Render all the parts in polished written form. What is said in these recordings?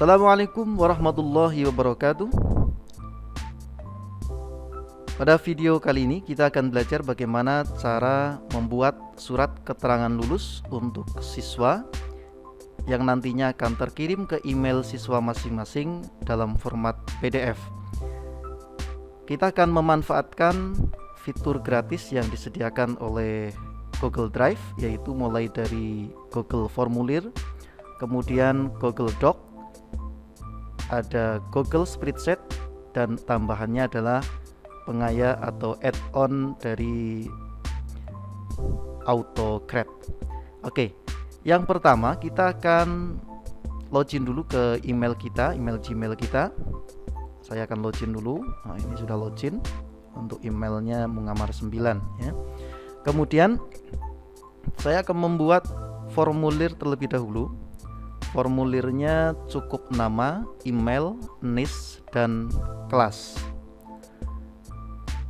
Assalamualaikum warahmatullahi wabarakatuh. Pada video kali ini kita akan belajar bagaimana cara membuat surat keterangan lulus untuk siswa yang nantinya akan terkirim ke email siswa masing-masing dalam format PDF. Kita akan memanfaatkan fitur gratis yang disediakan oleh Google Drive, yaitu mulai dari Google Formulir, kemudian Google Doc, ada Google Spreadsheet, dan tambahannya adalah pengaya atau add-on dari AutoCred. Oke, yang pertama kita akan login dulu ke email kita, email Gmail kita. Saya akan login dulu. Nah, ini sudah login. Untuk emailnya Mungamar 9 ya. Kemudian saya akan membuat formulir terlebih dahulu. Formulirnya cukup nama, email, NIS, dan kelas.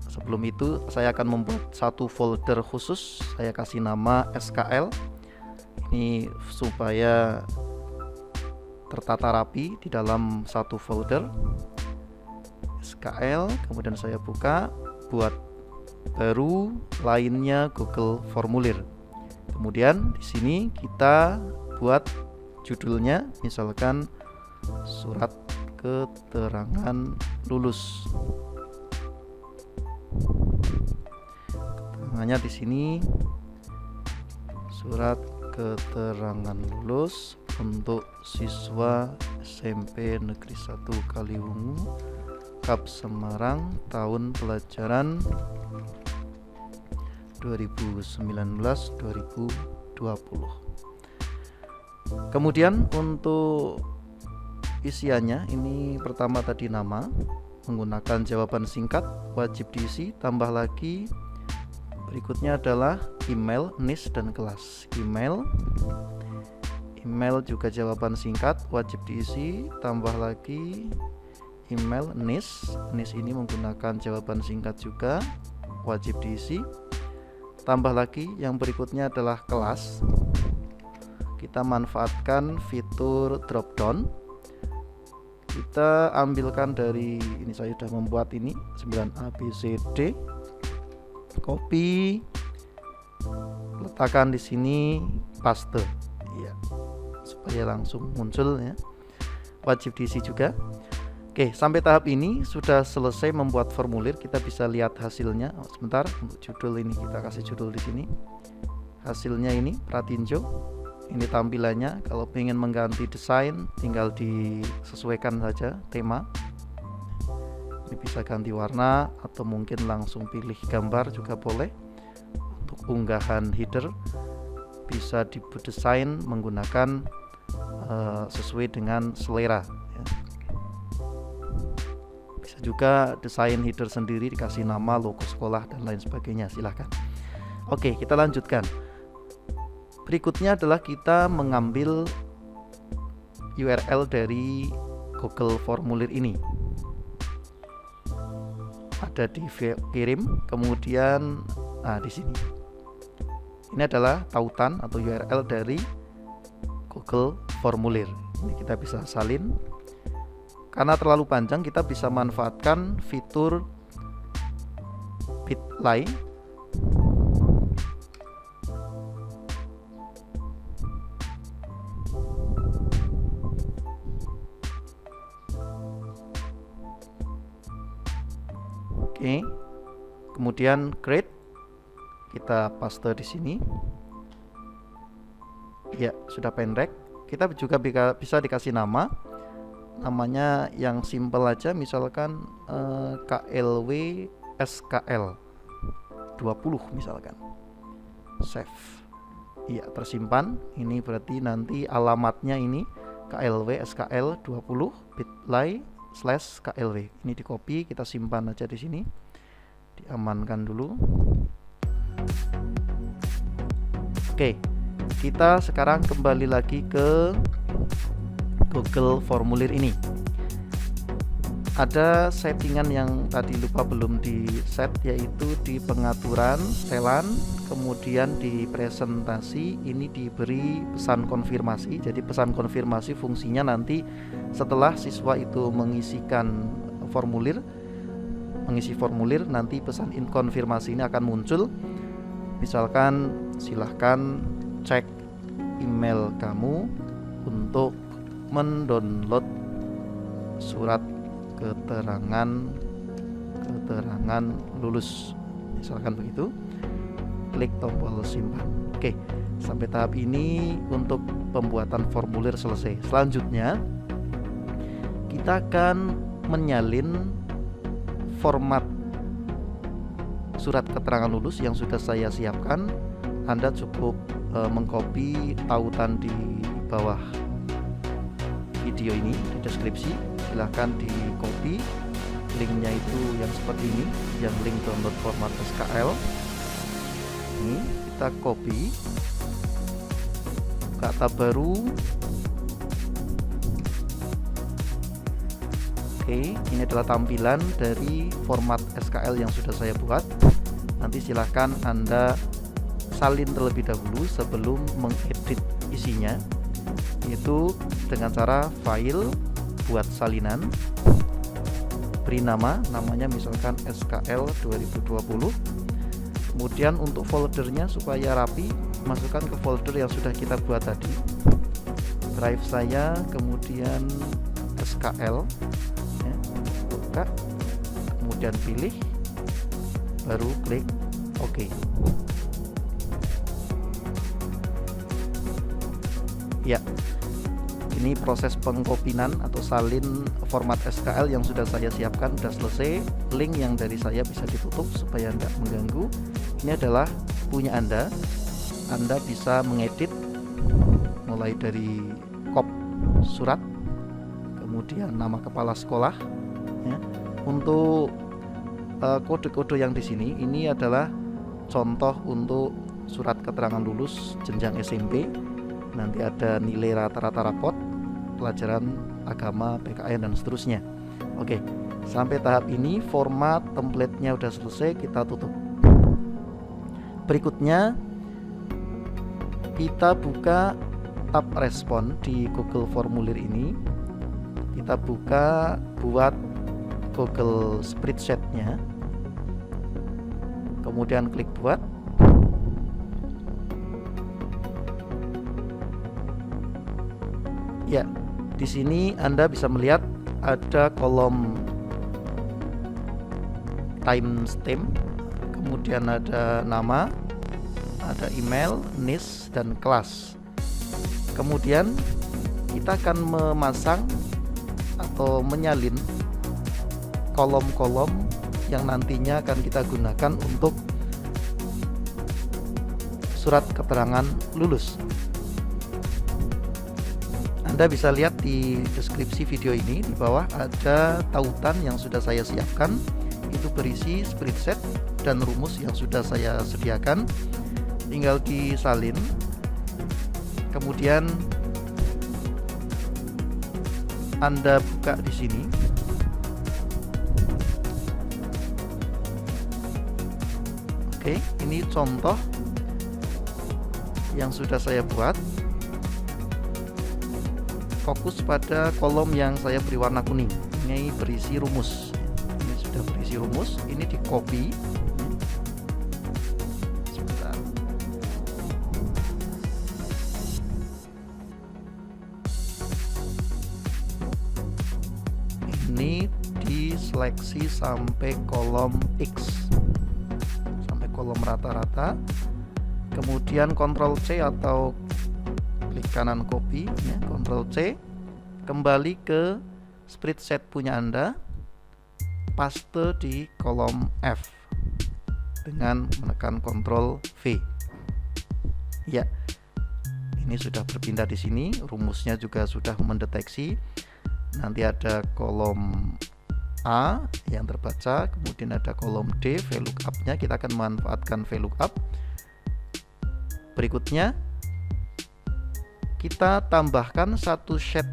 Sebelum itu saya akan membuat satu folder khusus. Saya kasih nama SKL. Ini supaya tertata rapi di dalam satu folder SKL. Kemudian saya buka, buat baru, lainnya Google Formulir. Kemudian di sini kita buat judulnya, misalkan surat keterangan lulus. Keterangannya di sini surat keterangan lulus untuk siswa SMP Negeri 1 Kaliwungu, Kap Semarang, tahun pelajaran 2019-2020. Kemudian untuk isiannya, ini pertama tadi nama, menggunakan jawaban singkat, wajib diisi, tambah lagi. Berikutnya adalah email, NIS, dan kelas. Email juga jawaban singkat, wajib diisi, tambah lagi email, NIS. NIS ini menggunakan jawaban singkat juga, wajib diisi, tambah lagi. Yang berikutnya adalah kelas. Kita manfaatkan fitur drop down. Kita ambilkan dari ini, saya sudah membuat ini 9ABCD. Copy, letakkan di sini, paste ya, supaya langsung muncul ya. Wajib diisi juga. Oke, sampai tahap ini sudah selesai membuat formulir. Kita bisa lihat hasilnya. Sebentar, untuk judul ini kita kasih judul di sini. Hasilnya ini, pratinjo. Ini tampilannya. Kalau ingin mengganti desain, tinggal disesuaikan saja tema. Ini bisa ganti warna atau mungkin langsung pilih gambar juga boleh. Untuk unggahan header bisa didesain menggunakan sesuai dengan selera ya. Bisa juga desain header sendiri, dikasih nama, logo sekolah, dan lain sebagainya. Silahkan. Oke, kita lanjutkan. Berikutnya adalah kita mengambil URL dari Google Formulir ini. Ada di kirim, kemudian di sini. Ini adalah tautan atau URL dari Google Formulir. Ini kita bisa salin. Karena terlalu panjang, kita bisa manfaatkan fitur Bitly. Oke. Kemudian create, kita paste di sini. Ya, sudah pendek. Kita juga bisa dikasih nama. Namanya yang simple aja, misalkan KLW SKL 20 misalkan. Save. Iya, tersimpan. Ini berarti nanti alamatnya ini KLW SKL 20 bit.ly/KLW. Ini di copy, kita simpan aja di sini. Diamankan dulu. Oke, kita sekarang kembali lagi ke Google Formulir ini. ada settingan yang tadi lupa belum di set, yaitu di pengaturan setelan, kemudian di presentasi ini diberi pesan konfirmasi. Jadi pesan konfirmasi fungsinya nanti setelah siswa itu mengisi formulir, nanti pesan konfirmasi ini akan muncul. Misalkan silahkan cek email kamu untuk mendownload surat keterangan lulus, misalkan begitu. Klik tombol simpan. Oke, sampai tahap ini untuk pembuatan formulir selesai. Selanjutnya kita akan menyalin format surat keterangan lulus yang sudah saya siapkan. Anda cukup mengcopy tautan di bawah video ini di deskripsi, silahkan di copy linknya itu yang seperti ini, yang link download format SKL ini kita copy, buka tab baru. Oke, ini adalah tampilan dari format SKL yang sudah saya buat. Nanti silahkan Anda salin terlebih dahulu sebelum mengedit isinya, yaitu dengan cara file, buat salinan, beri namanya misalkan SKL 2020. Kemudian untuk foldernya supaya rapi, masukkan ke folder yang sudah kita buat tadi, drive saya, kemudian SKL ya, buka, kemudian pilih, baru klik OK. Ya, ini proses pengkopian atau salin format SKL yang sudah saya siapkan sudah selesai. Link yang dari saya bisa ditutup supaya tidak mengganggu. Ini adalah punya Anda. Anda bisa mengedit mulai dari kop surat, kemudian nama kepala sekolah ya. Untuk kode-kode yang di sini ini adalah contoh untuk surat keterangan lulus jenjang SMP. Nanti ada nilai rata-rata rapot, pelajaran agama, PKN, dan seterusnya. Oke, sampai tahap ini format template-nya udah selesai, kita tutup. Berikutnya kita buka tab respon di Google Formulir ini. Kita buka buat Google Spreadsheet-nya, kemudian klik buat. Ya, di sini Anda bisa melihat ada kolom timestamp, kemudian ada nama, ada email, NIS, dan kelas. Kemudian kita akan memasang atau menyalin kolom-kolom yang nantinya akan kita gunakan untuk surat keterangan lulus. Anda bisa lihat di deskripsi video ini, di bawah ada tautan yang sudah saya siapkan, itu berisi spreadsheet dan rumus yang sudah saya sediakan. Tinggal disalin, kemudian Anda buka di sini. Oke, ini contoh yang sudah saya buat. Fokus pada kolom yang saya beri warna kuning. Ini berisi rumus. Ini sudah berisi rumus. Ini di copy. Sebentar. Ini diseleksi sampai kolom X, sampai kolom rata-rata. Kemudian Ctrl C atau klik kanan copy ya, Ctrl C, kembali ke spreadsheet punya Anda, paste di kolom F dengan menekan Ctrl V. Ya, ini sudah berpindah di sini, rumusnya juga sudah mendeteksi. Nanti ada kolom A yang terbaca, kemudian ada kolom D VLOOKUP-nya, kita akan memanfaatkan VLOOKUP. Berikutnya kita tambahkan satu sheet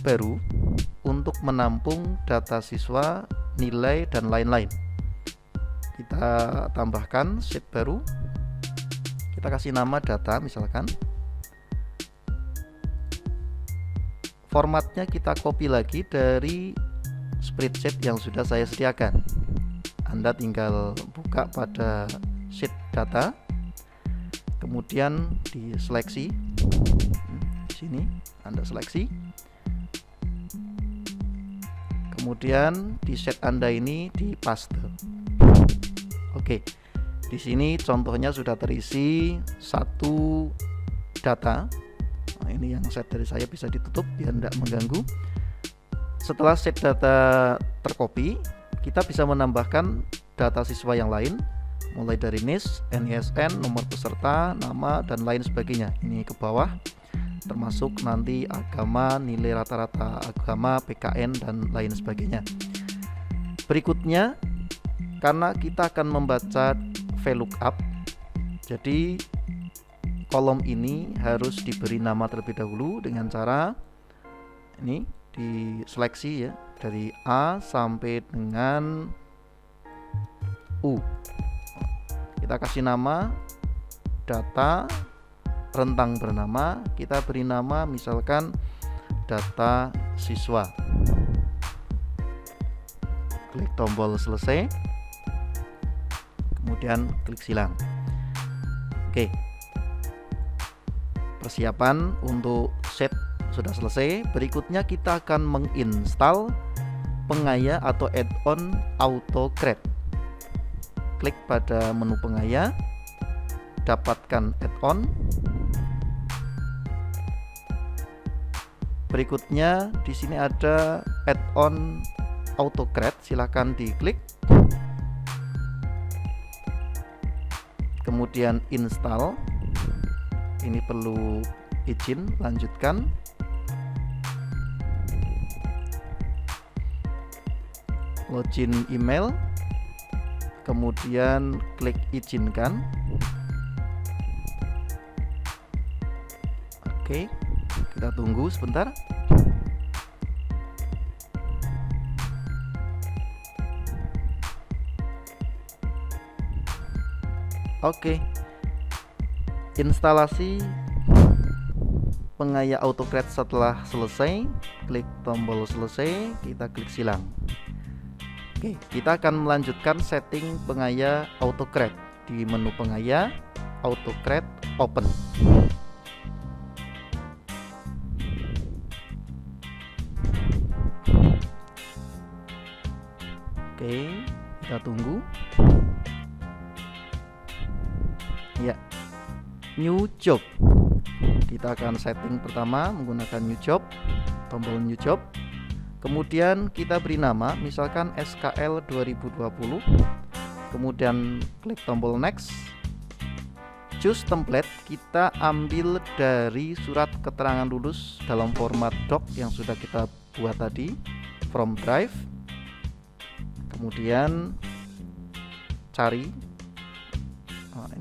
baru untuk menampung data siswa, nilai, dan lain-lain. Kita tambahkan sheet baru, kita kasih nama data misalkan. Formatnya kita copy lagi dari spreadsheet yang sudah saya sediakan. Anda tinggal buka pada sheet data, kemudian diseleksi. Di sini Anda seleksi, kemudian di sheet Anda ini dipaste. Oke, di sini contohnya sudah terisi satu data. Nah, ini yang set dari saya bisa ditutup biar tidak mengganggu. Setelah set data tercopy, kita bisa menambahkan data siswa yang lain, mulai dari NIS, NISN, nomor peserta, nama, dan lain sebagainya. Ini ke bawah, termasuk nanti agama, nilai rata-rata agama, PKN, dan lain sebagainya. Berikutnya, karena kita akan membaca VLOOKUP, jadi kolom ini harus diberi nama terlebih dahulu dengan cara ini diseleksi ya, dari A sampai dengan U. Kita kasih nama data rentang bernama, kita beri nama misalkan data siswa. Klik tombol selesai, kemudian klik silang. Oke, persiapan untuk set sudah selesai. Berikutnya kita akan menginstal pengaya atau add-on AutoGrad. Klik pada menu pengaya, dapatkan add-on. Berikutnya di sini ada add-on AutoGrad, silahkan diklik. Kemudian install. Ini perlu izin, lanjutkan. Login email, kemudian klik izinkan. Oke, kita tunggu sebentar. Oke, instalasi pengaya AutoGrad setelah selesai, klik tombol selesai, kita klik silang. Oke, kita akan melanjutkan setting pengaya AutoGrad di menu pengaya AutoGrad Open. Oke, kita tunggu. Ya, new job. Kita akan setting pertama menggunakan new job, tombol new job. Kemudian kita beri nama, misalkan SKL 2020. Kemudian klik tombol next. Choose template, kita ambil dari surat keterangan lulus dalam format doc yang sudah kita buat tadi, from drive. Kemudian cari,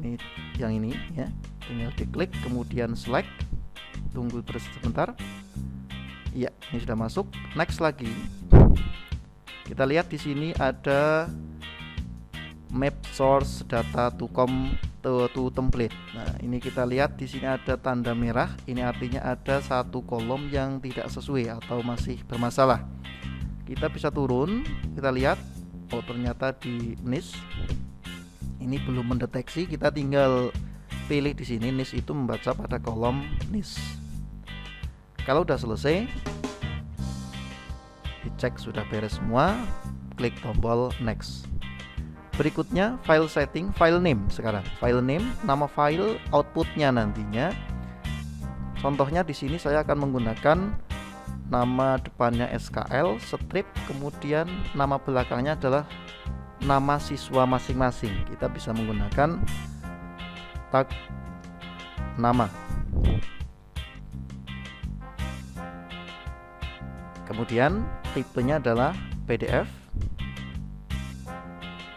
ini yang ini ya, tinggal diklik, kemudian select, tunggu terus sebentar. Iya, ini sudah masuk. Next lagi. Kita lihat di sini ada map source data to template. Nah, ini kita lihat di sini ada tanda merah. Ini artinya ada satu kolom yang tidak sesuai atau masih bermasalah. Kita bisa turun, kita lihat. Oh, ternyata di NIS ini belum mendeteksi. Kita tinggal pilih di sini NIS itu membaca pada kolom NIS. Kalau udah selesai, dicek sudah beres semua, klik tombol next. Berikutnya file setting, file name. Sekarang file name, nama file, outputnya nantinya. Contohnya di sini saya akan menggunakan nama depannya SKL, strip, kemudian nama belakangnya adalah nama siswa masing-masing. Kita bisa menggunakan tag nama. Kemudian tipenya adalah PDF.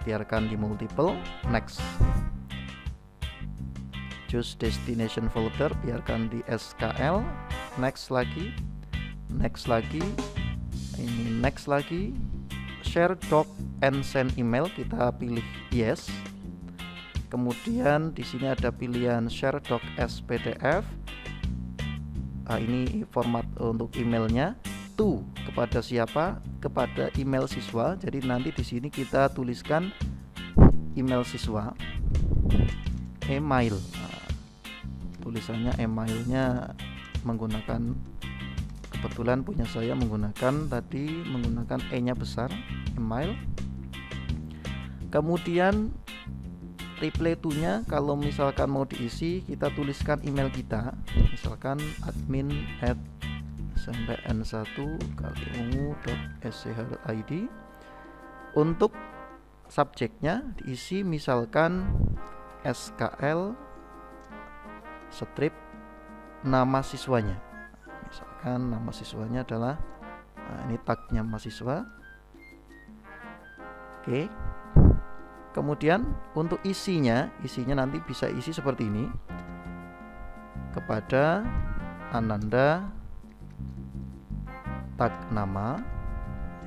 Biarkan di multiple, next. Choose destination folder, biarkan di SKL, next lagi, Ini next lagi, share doc and send email, kita pilih yes. Kemudian di sini ada pilihan share doc as PDF. Ini format untuk emailnya. To kepada siapa? Kepada email siswa. Jadi nanti di sini kita tuliskan email siswa. Email. Tulisannya emailnya menggunakan, kebetulan punya saya menggunakan E-nya besar, email. Kemudian reply to-nya kalau misalkan mau diisi, kita tuliskan email kita, misalkan admin@smpn1kaliungu.sch.id. Untuk subjeknya diisi misalkan SKL strip nama siswanya, misalkan nama siswanya adalah ini tagnya mahasiswa. Oke. Kemudian untuk isinya nanti bisa isi seperti ini, kepada Ananda, tag nama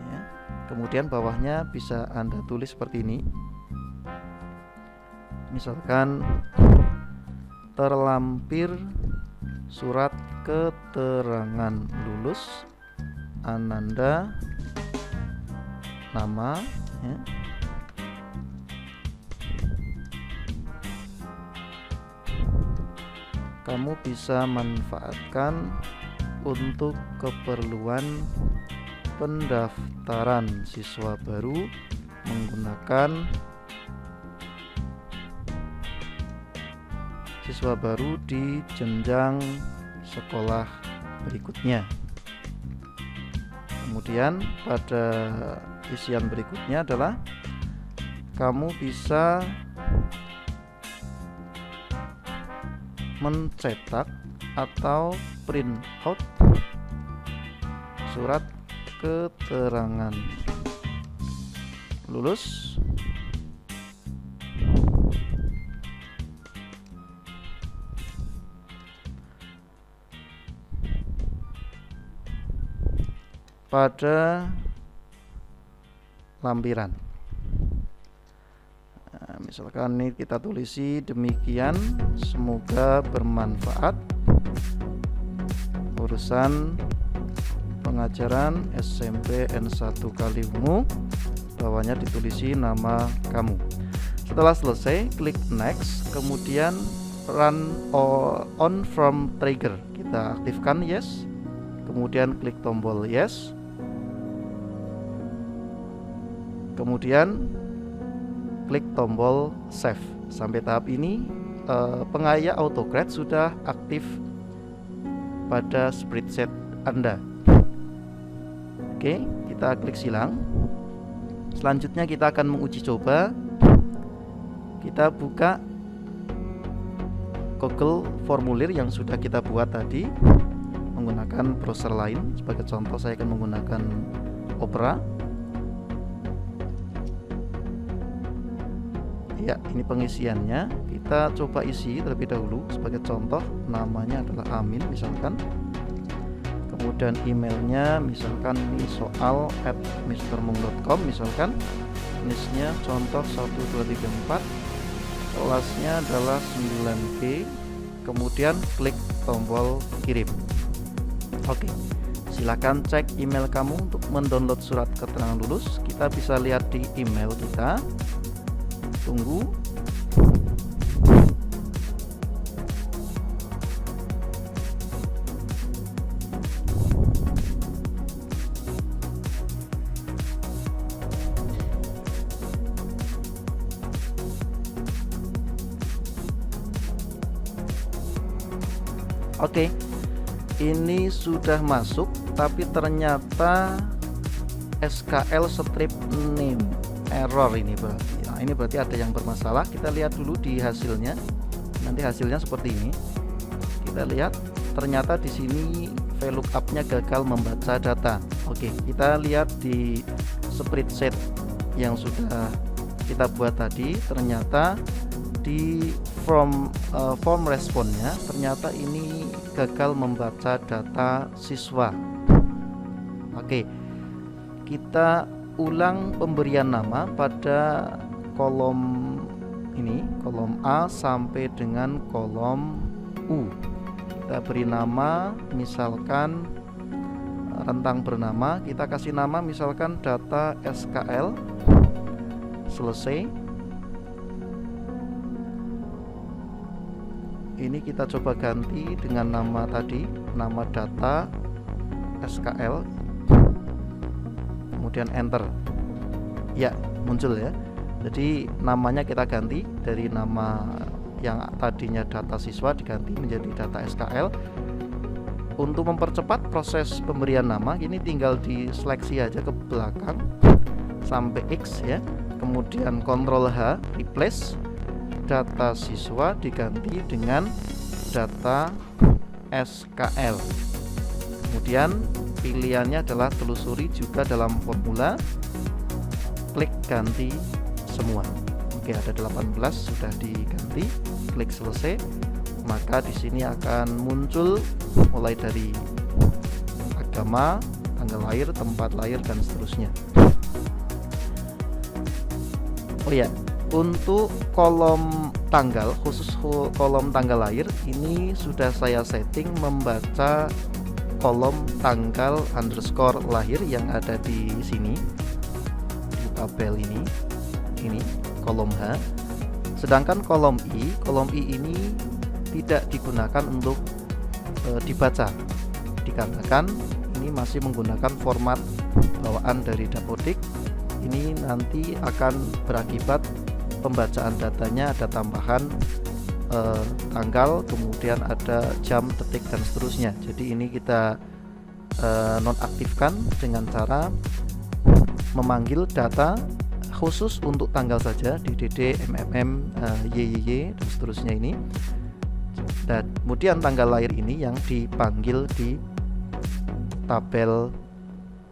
ya. Kemudian bawahnya bisa Anda tulis seperti ini, misalkan terlampir surat keterangan lulus Ananda, nama ya. Kamu bisa manfaatkan untuk keperluan pendaftaran siswa baru menggunakan siswa baru di jenjang sekolah berikutnya. Kemudian pada isian berikutnya adalah kamu bisa mencetak atau print out surat keterangan lulus pada lampiran. Misalkan ini kita tulisi demikian, semoga bermanfaat urusan pengajaran SMP N1 Kaliungu. Bawahnya ditulisi nama kamu. Setelah selesai, klik next, kemudian run on from trigger, kita aktifkan yes, kemudian klik tombol yes, kemudian klik tombol save. Sampai tahap ini pengaya AutoGrad sudah aktif pada spreadsheet Anda. Oke, kita klik silang. Selanjutnya kita akan menguji coba. Kita buka Google formulir yang sudah kita buat tadi menggunakan browser lain. Sebagai contoh saya akan menggunakan Opera. Ya, ini pengisiannya. Kita coba isi terlebih dahulu. Sebagai contoh, namanya adalah Amin misalkan. Kemudian emailnya misalkan ini soal@mrmung.com misalkan. Jenisnya contoh 1 2 3 4. Kelasnya adalah 9G. Kemudian klik tombol kirim. Oke. Silakan cek email kamu untuk mendownload surat keterangan lulus. Kita bisa lihat di email kita. Tunggu. Oke, ini sudah masuk, tapi ternyata SKL strip name error ini berarti. Nah, ini berarti ada yang bermasalah. Kita lihat dulu di hasilnya. Nanti hasilnya seperti ini. Kita lihat ternyata di sini VLOOKUP-nya gagal membaca data. Oke, kita lihat di spreadsheet yang sudah kita buat tadi. Ternyata di form responnya ternyata ini gagal membaca data siswa. Oke, kita ulang pemberian nama pada kolom ini, kolom A sampai dengan kolom U. Kita beri nama, misalkan rentang bernama, kita kasih nama misalkan data SKL. Selesai. Ini kita coba ganti dengan nama tadi, nama data SKL, kemudian enter. Ya, muncul ya. Jadi namanya kita ganti dari nama yang tadinya data siswa diganti menjadi data SKL. Untuk mempercepat proses pemberian nama, ini tinggal diseleksi aja ke belakang sampai X ya. Kemudian Ctrl H, replace data siswa diganti dengan data SKL. Kemudian pilihannya adalah telusuri juga dalam formula, klik ganti semua. Oke, ada 18 sudah diganti, klik selesai. Maka di sini akan muncul mulai dari agama, tanggal lahir, tempat lahir, dan seterusnya. Oh ya, untuk kolom tanggal, khusus kolom tanggal lahir, ini sudah saya setting membaca kolom tanggal underscore lahir yang ada di sini, di tabel ini kolom H. Sedangkan kolom I ini tidak digunakan untuk dibaca, dikarenakan ini masih menggunakan format bawaan dari Dapodik. Ini nanti akan berakibat pembacaan datanya ada tambahan tanggal, kemudian ada jam, detik, dan seterusnya. Jadi ini kita nonaktifkan dengan cara memanggil data khusus untuk tanggal saja di DD, MMM, YYY, dan seterusnya ini. Dan kemudian tanggal lahir ini yang dipanggil di tabel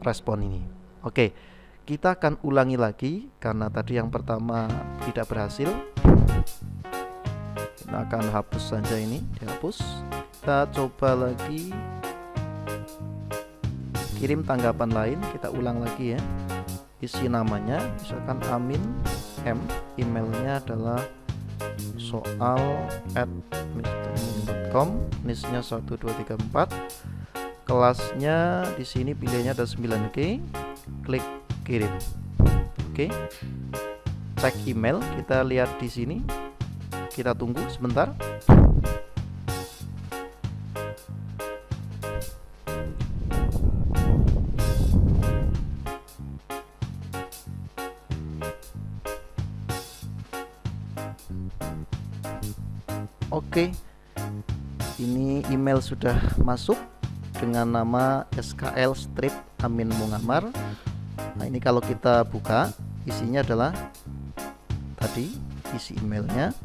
respon ini. Oke, kita akan ulangi lagi karena tadi yang pertama tidak berhasil. Kita akan hapus saja ini, dihapus. Kita coba lagi kirim tanggapan lain, kita ulang lagi ya. Isi namanya misalkan Amin M, emailnya adalah soal@mrmin.com, NIS-nya 1234, kelasnya di sini pilihannya ada 9G, klik kirim. Oke, cek email, kita lihat di sini, kita tunggu sebentar. Oke, ini email sudah masuk dengan nama SKL strip Amin Mungammar. Nah, ini kalau kita buka, isinya adalah tadi isi emailnya.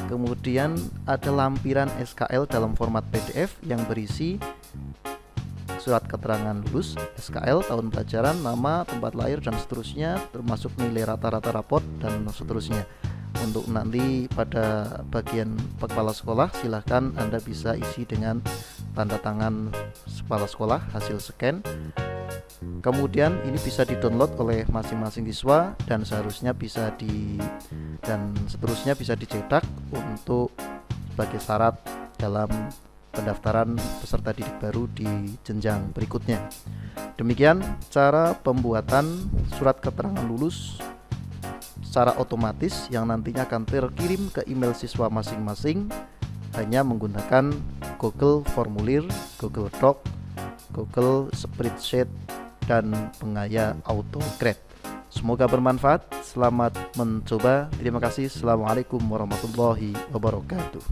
Kemudian ada lampiran SKL dalam format PDF yang berisi surat keterangan lulus, SKL, tahun pelajaran, nama, tempat lahir, dan seterusnya, termasuk nilai rata-rata raport dan seterusnya. Untuk nanti pada bagian kepala sekolah, silahkan Anda bisa isi dengan tanda tangan kepala sekolah hasil scan. Kemudian ini bisa di-download oleh masing-masing siswa dan seharusnya bisa dan seterusnya bisa dicetak untuk sebagai syarat dalam pendaftaran peserta didik baru di jenjang berikutnya. Demikian cara pembuatan surat keterangan lulus secara otomatis yang nantinya akan terkirim ke email siswa masing-masing hanya menggunakan Google Formulir, Google Doc, Google Spreadsheet, dan pengaya AutoGrade. Semoga bermanfaat. Selamat mencoba. Terima kasih. Assalamualaikum warahmatullahi wabarakatuh.